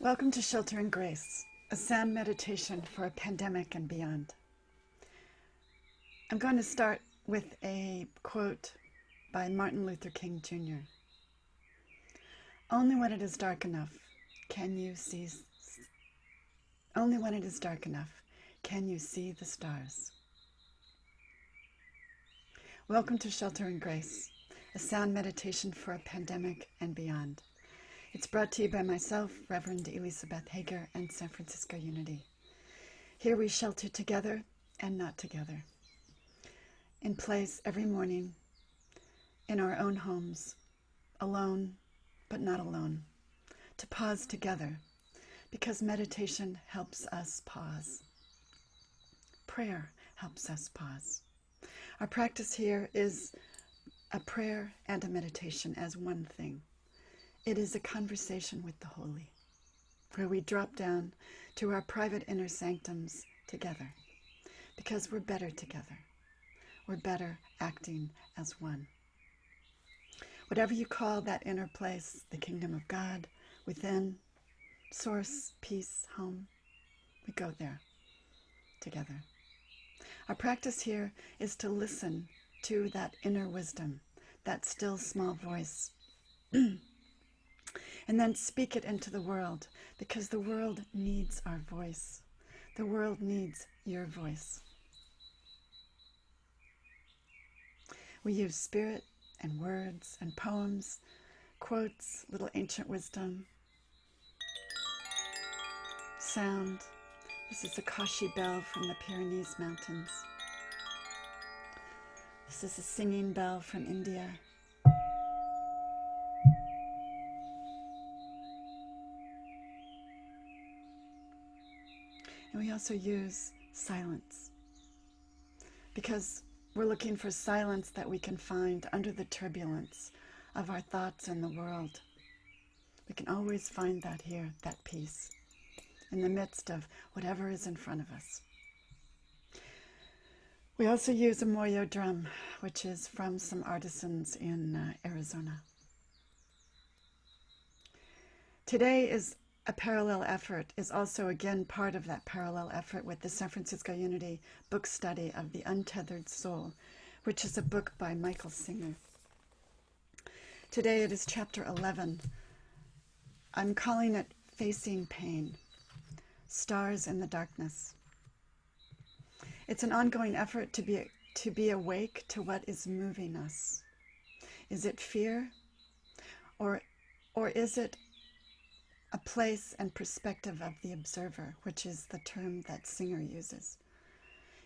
Welcome to Shelter and Grace, a sound meditation for a pandemic and beyond. I'm going to start with a quote by Martin Luther King Jr. Only when it is dark enough can you see the stars. Welcome to Shelter and Grace, a sound meditation for a pandemic and beyond. It's brought to you by myself, Reverend Eleesabeth Hager, and San Francisco Unity. Here we shelter together and not together, in place every morning, in our own homes, alone but not alone, to pause together, because meditation helps us pause. Prayer helps us pause. Our practice here is a prayer and a meditation as one thing. It is a conversation with the Holy, where we drop down to our private inner sanctums together, because we're better together. We're better acting as one. Whatever you call that inner place, the kingdom of God, within, source, peace, home, we go there together. Our practice here is to listen to that inner wisdom, that still small voice, and then speak it into the world, because the world needs our voice. The world needs your voice. We use spirit and words and poems, quotes, little ancient wisdom, sound. This is a Kashi bell from the Pyrenees Mountains. This is a singing bell from India. And we also use silence, because we're looking for silence that we can find under the turbulence of our thoughts in the world. We can always find that here, that peace, in the midst of whatever is in front of us. We also use a moyo drum, which is from some artisans in Arizona. Today is a parallel effort, is also again part of that parallel effort with the San Francisco Unity book study of The Untethered Soul, which is a book by Michael Singer. Today it is chapter 11. I'm calling it Facing Pain, Stars in the Darkness. It's an ongoing effort to be awake to what is moving us. Is it fear, or is it a place and perspective of the observer, which is the term that Singer uses?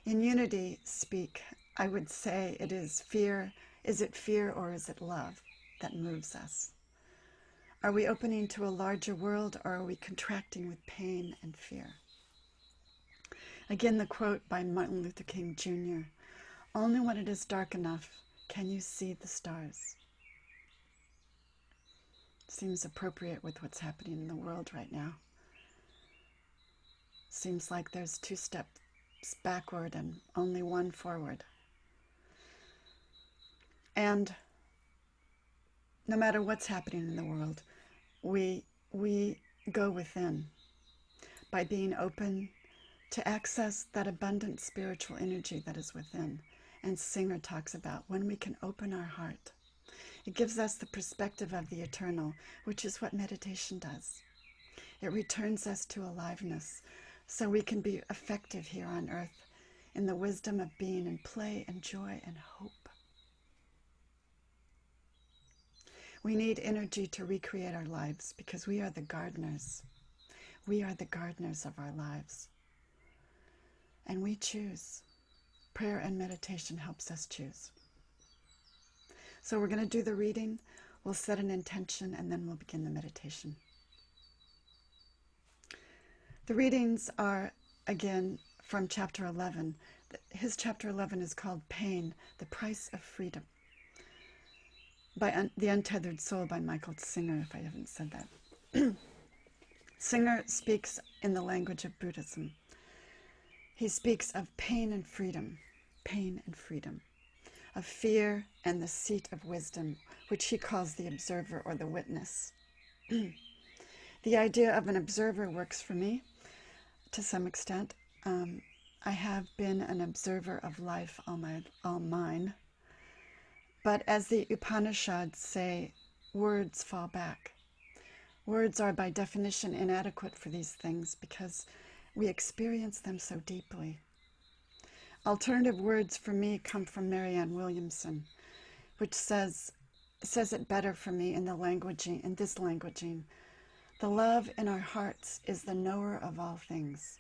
In Unity speak, I would say it is fear. Is it fear or is it love that moves us? Are we opening to a larger world, or are we contracting with pain and fear? Again, the quote by Martin Luther King Jr. Only when it is dark enough can you see the stars. Seems appropriate with what's happening in the world right now. Seems like there's 2 steps backward and only 1 forward. And no matter what's happening in the world, we go within by being open to access that abundant spiritual energy that is within. And Singer talks about when we can open our heart. It gives us the perspective of the eternal, which is what meditation does. It returns us to aliveness, so we can be effective here on earth in the wisdom of being in play and joy and hope. We need energy to recreate our lives, because we are the gardeners. We are the gardeners of our lives. And we choose. Prayer and meditation helps us choose. So we're going to do the reading, we'll set an intention, and then we'll begin the meditation. The readings are, again, from chapter 11. His chapter 11 is called Pain, the Price of Freedom, by The Untethered Soul by Michael Singer, if I haven't said that. Singer speaks in the language of Buddhism. He speaks of pain and freedom, of fear and the seat of wisdom, which he calls the observer or the witness. The idea of an observer works for me to some extent. I have been an observer of life all mine. But as the Upanishads say, words fall back. Words are by definition inadequate for these things because we experience them so deeply. Alternative words for me come from Marianne Williamson, which says it better for me in this languaging. The love in our hearts is the knower of all things.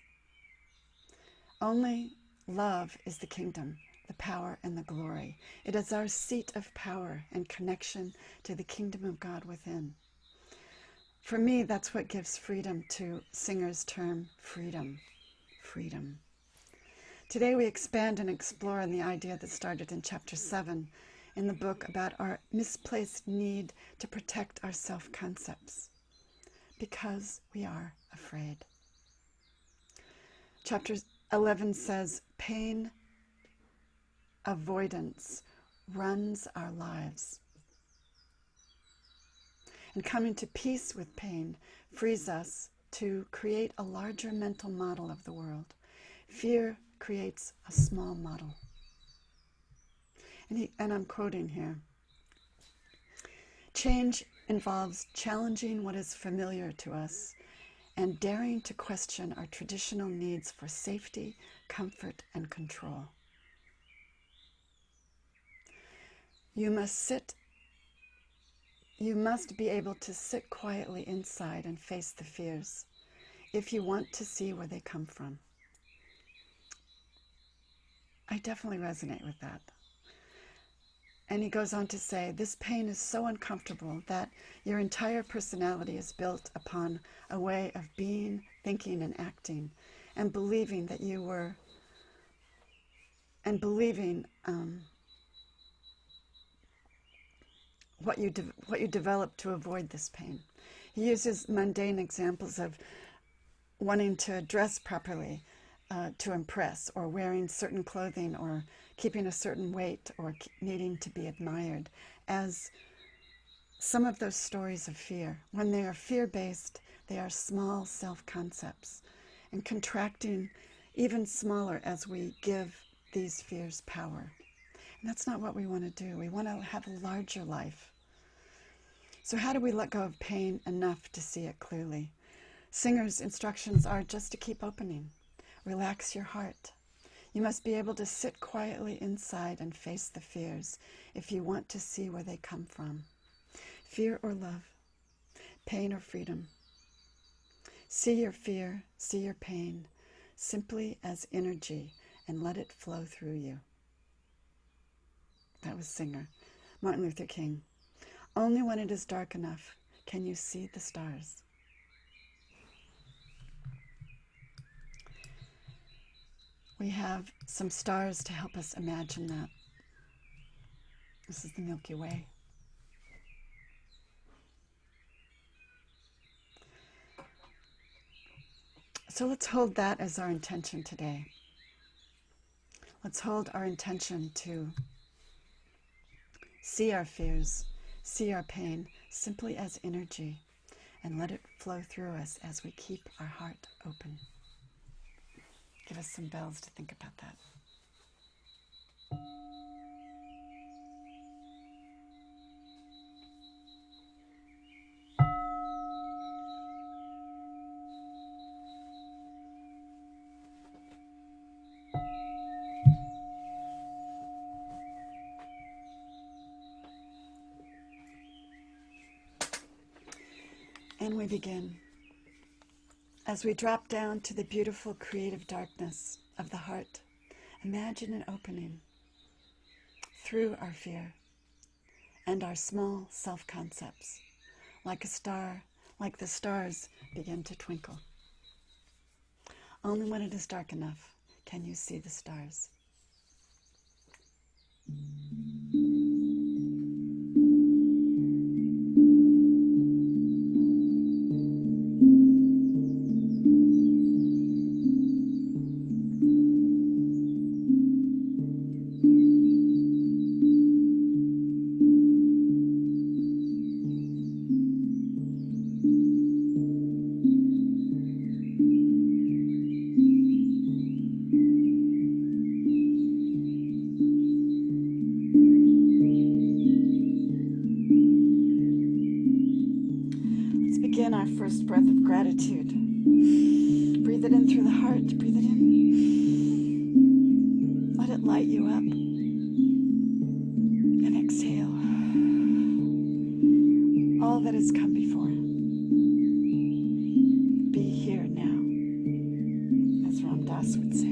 Only love is the kingdom, the power and the glory. It is our seat of power and connection to the kingdom of God within. For me, that's what gives freedom to Singer's term, freedom. Freedom. Today we expand and explore on the idea that started in chapter 7 in the book about our misplaced need to protect our self-concepts because we are afraid. Chapter 11 says, pain avoidance runs our lives. And coming to peace with pain frees us to create a larger mental model of the world. Fear creates a small model. And I'm quoting here. Change involves challenging what is familiar to us and daring to question our traditional needs for safety, comfort, and control. You must be able to sit quietly inside and face the fears if you want to see where they come from. I definitely resonate with that. And he goes on to say, this pain is so uncomfortable that your entire personality is built upon a way of being, thinking, and acting, and believing that you were, and believing what you developed to avoid this pain. He uses mundane examples of wanting to dress properly to impress, or wearing certain clothing, or keeping a certain weight, or needing to be admired, as some of those stories of fear. When they are fear-based, they are small self-concepts, and contracting even smaller as we give these fears power. And that's not what we want to do. We want to have a larger life. So how do we let go of pain enough to see it clearly? Singer's instructions are just to keep opening. Relax your heart. You must be able to sit quietly inside and face the fears if you want to see where they come from. Fear or love, pain or freedom. See your fear, see your pain, simply as energy, and let it flow through you. That was Singer. Martin Luther King. Only when it is dark enough can you see the stars. We have some stars to help us imagine that. This is the Milky Way. So let's hold that as our intention today. Let's hold our intention to see our fears, see our pain simply as energy, and let it flow through us as we keep our heart open. Give us some bells to think about that. And we begin. As we drop down to the beautiful creative darkness of the heart, imagine an opening through our fear and our small self-concepts, like a star, like the stars begin to twinkle. Only when it is dark enough can you see the stars. Begin our first breath of gratitude. Breathe it in through the heart. Breathe it in. Let it light you up. And exhale. All that has come before. Be here now, as Ram Dass would say.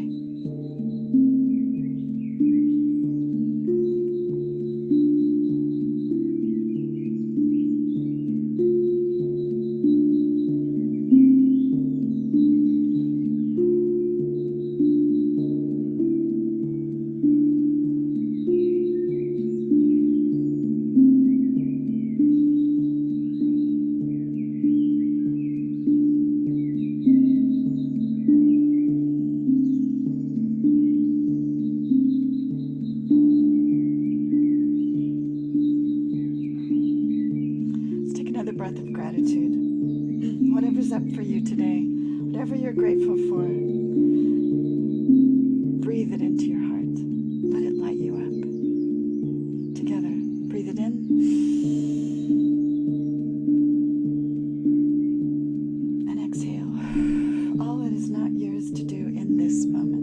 Another breath of gratitude. Whatever's up for you today, whatever you're grateful for, breathe it into your heart. Let it light you up. Together, breathe it in. And exhale. All that is not yours to do in this moment.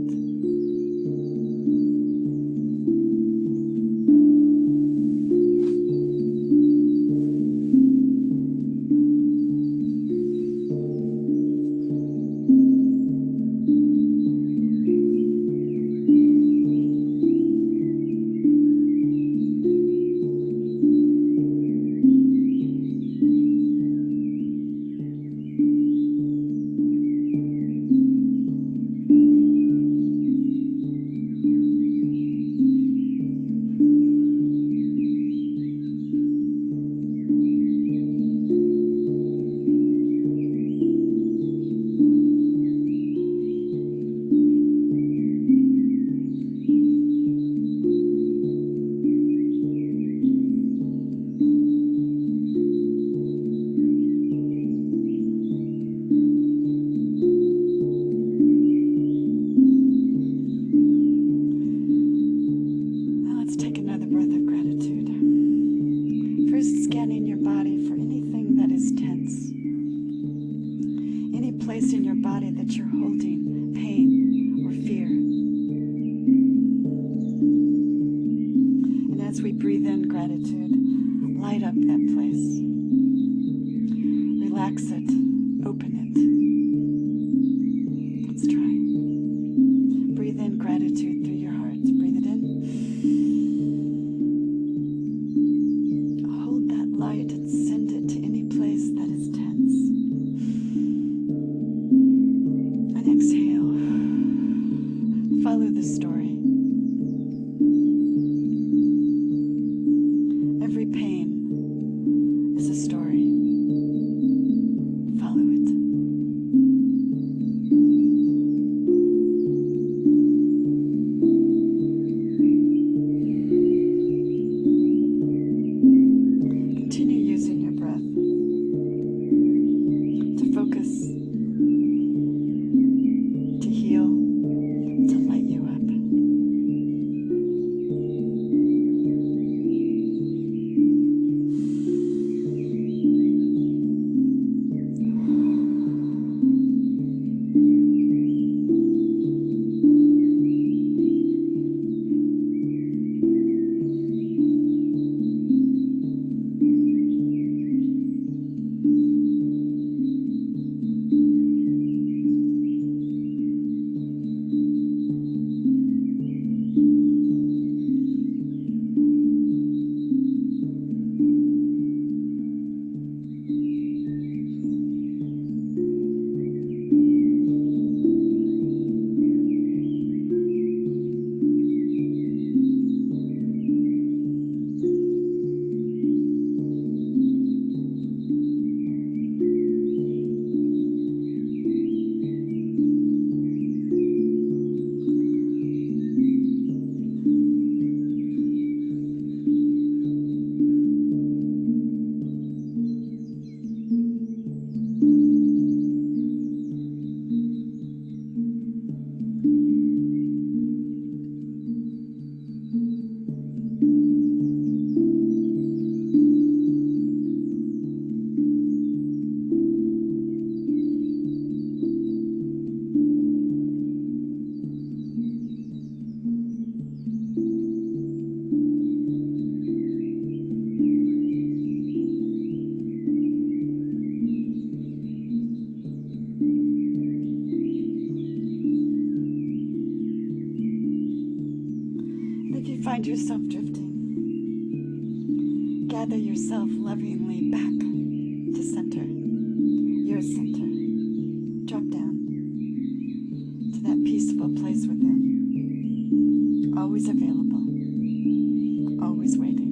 Place in your body that you're holding pain or fear. And as we breathe in gratitude, light up that place. Relax it. Open it. Let's try. Breathe in gratitude through your heart. Breathe it in. Hold that light and send it to any place that is tense. Exhale. Follow the story. Every pain is a story. Follow it. find yourself drifting, gather yourself lovingly back to center, your center. Drop down to that peaceful place within, always available, always waiting.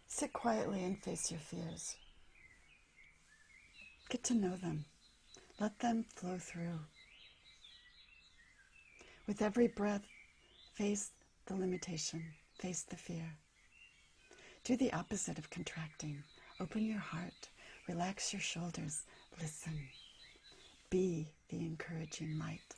Sit quietly and face your fears. Get to know them. Let them flow through. With every breath, face the limitation, face the fear. Do the opposite of contracting. Open your heart, relax your shoulders, listen. Be the encouraging light.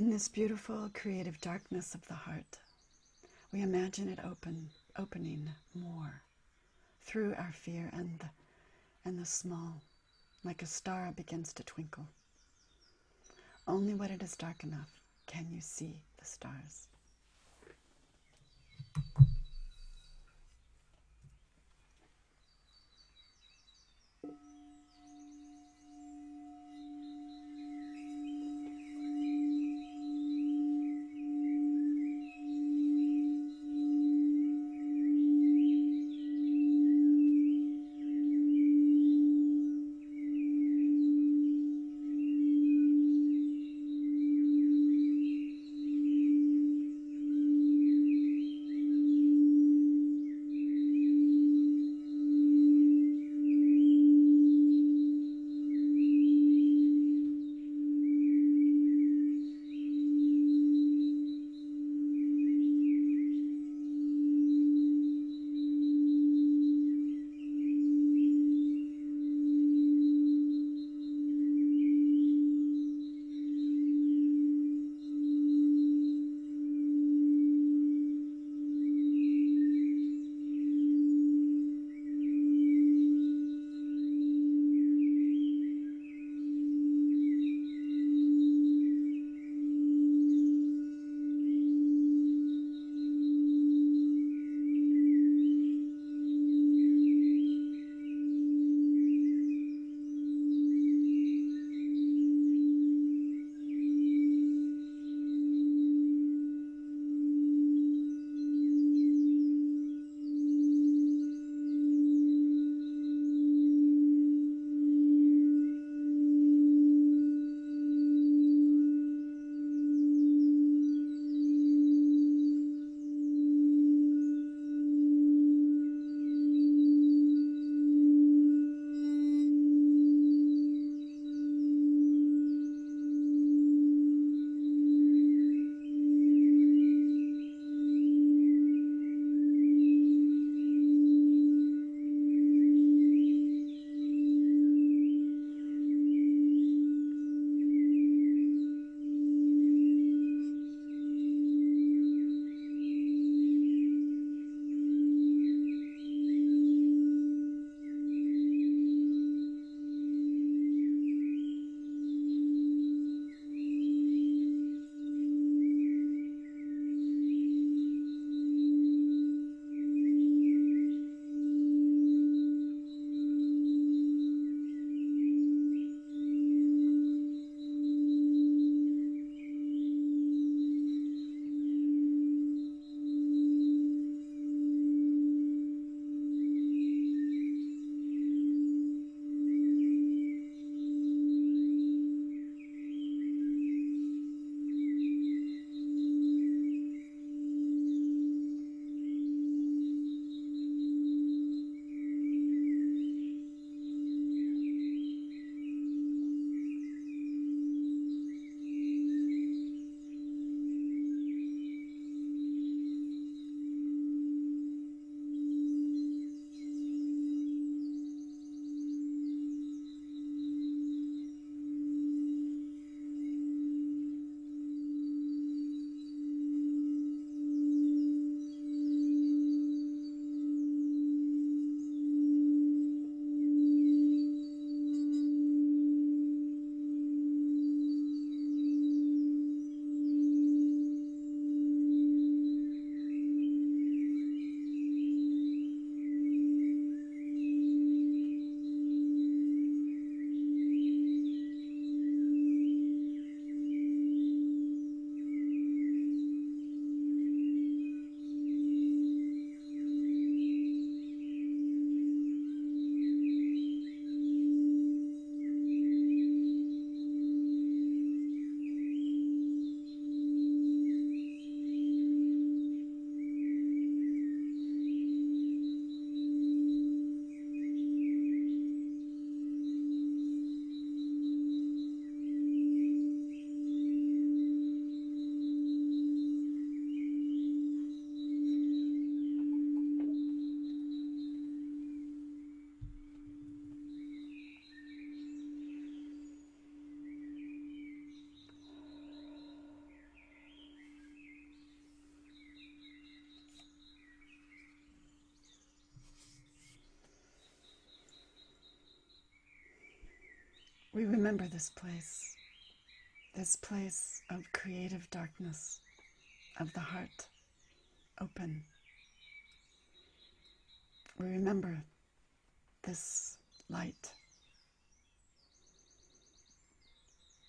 In this beautiful, creative darkness of the heart, we imagine it opening more through our fear and the small, like a star begins to twinkle. Only when it is dark enough can you see the stars. We remember this place of creative darkness, of the heart open. We remember this light,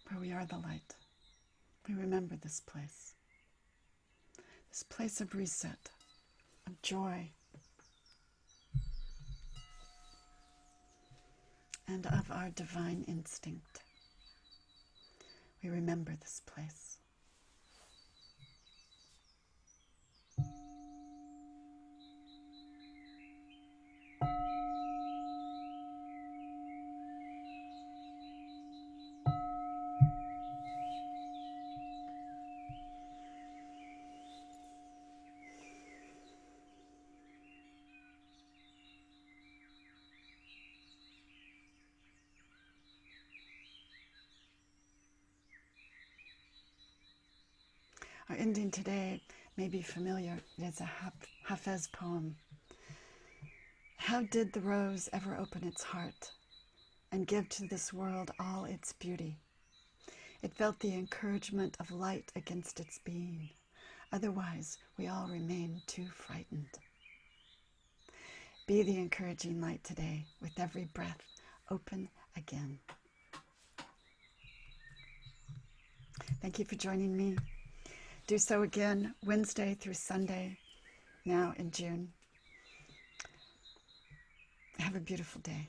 where we are the light. We remember this place of reset, of joy, and of our divine instinct. We remember this place. Our ending today may be familiar. It is a Hafez poem. How did the rose ever open its heart and give to this world all its beauty? It felt the encouragement of light against its being. Otherwise, we all remain too frightened. Be the encouraging light today. With every breath, open again. Thank you for joining me. Do so again Wednesday through Sunday, now in June. Have a beautiful day.